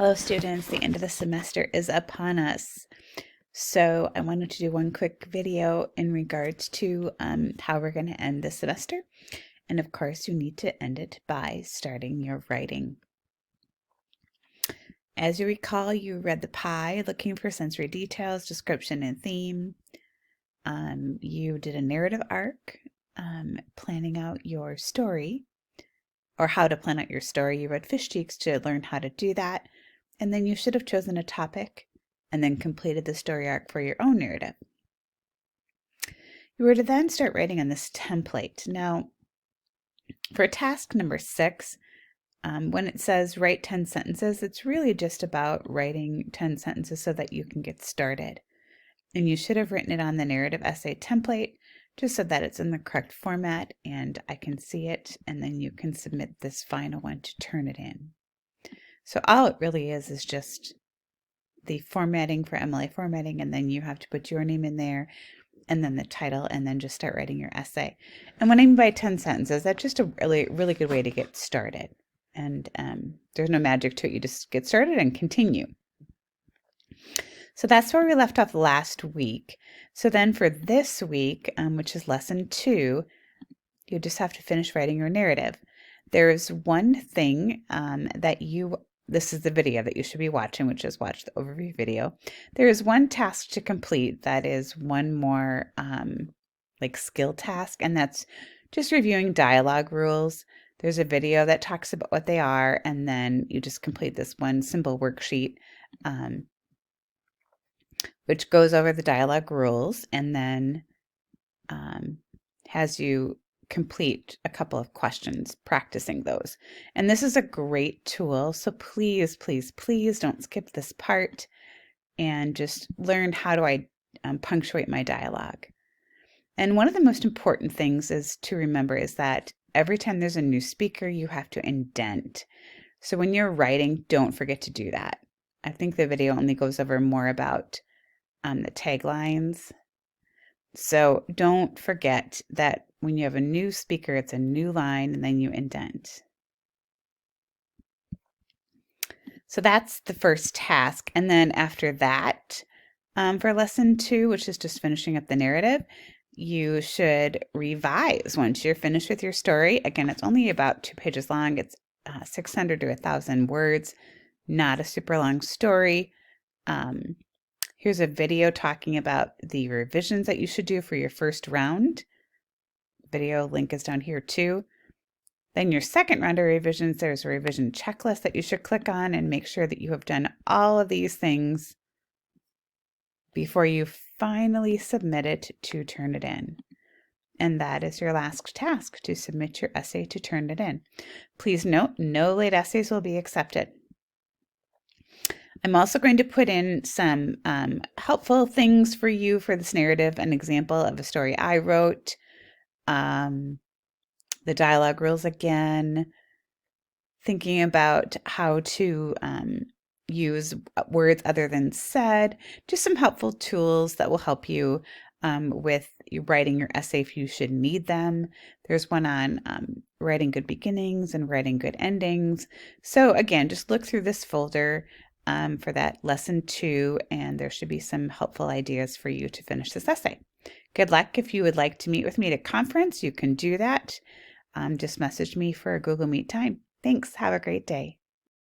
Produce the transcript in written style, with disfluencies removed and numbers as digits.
Hello students, the end of the semester is upon us. So I wanted to do one quick video in regards to how we're going to end the semester. And of course you need to end it by starting your writing. As you recall, you read the pie, looking for sensory details, description, and theme. You did a narrative arc, planning out your story, or how to plan out your story. You read Fish Cheeks to learn how to do that. And then you should have chosen a topic and then completed the story arc for your own narrative. You were to then start writing on this template. Now, for task number 6, when it says write 10 sentences, it's really just about writing 10 sentences so that you can get started. And you should have written it on the narrative essay template just so that it's in the correct format and I can see it, and then you can submit this final one to turn it in. So all it really is just the formatting for MLA formatting, and then you have to put your name in there and then the title, and then just start writing your essay. And what I mean by 10 sentences, that's just a really good way to get started. And there's no magic to it. You just get started and continue. So that's where we left off last week. So then for this week, which is lesson 2, you just have to finish writing your narrative. There's one thing this is the video that you should be watching, which is watch the overview video. There is one task to complete that is one more skill task, and that's just reviewing dialogue rules. There's a video that talks about what they are, and then you just complete this one simple worksheet which goes over the dialogue rules, and then has you complete a couple of questions practicing those. And this is a great tool, so please don't skip this part and just learn how do I punctuate my dialogue. And one of the most important things is to remember is that every time there's a new speaker, you have to indent. So when you're writing, don't forget to do that. I think the video only goes over more about the taglines. So don't forget that when you have a new speaker, it's a new line, and then you indent. So that's the first task. And then after that, for lesson 2, which is just finishing up the narrative, you should revise once you're finished with your story. Again, it's only about 2 pages long. It's 600 to 1,000 words, not a super long story. Here's a video talking about the revisions that you should do for your first round. Video link is down here too. Then your second round of revisions, there's a revision checklist that you should click on and make sure that you have done all of these things before you finally submit it to turn it in. And that is your last task, to submit your essay to turn it in. Please note, no late essays will be accepted. I'm also going to put in some helpful things for you for this narrative, an example of a story I wrote, the dialogue rules again, thinking about how to use words other than said, just some helpful tools that will help you with writing your essay if you should need them. There's one on writing good beginnings and writing good endings. So again, just look through this folder for that lesson 2, and there should be some helpful ideas for you to finish this essay. Good luck. If you would like to meet with me at a conference, you can do that. Just message me for a Google Meet time. Thanks. Have a great day.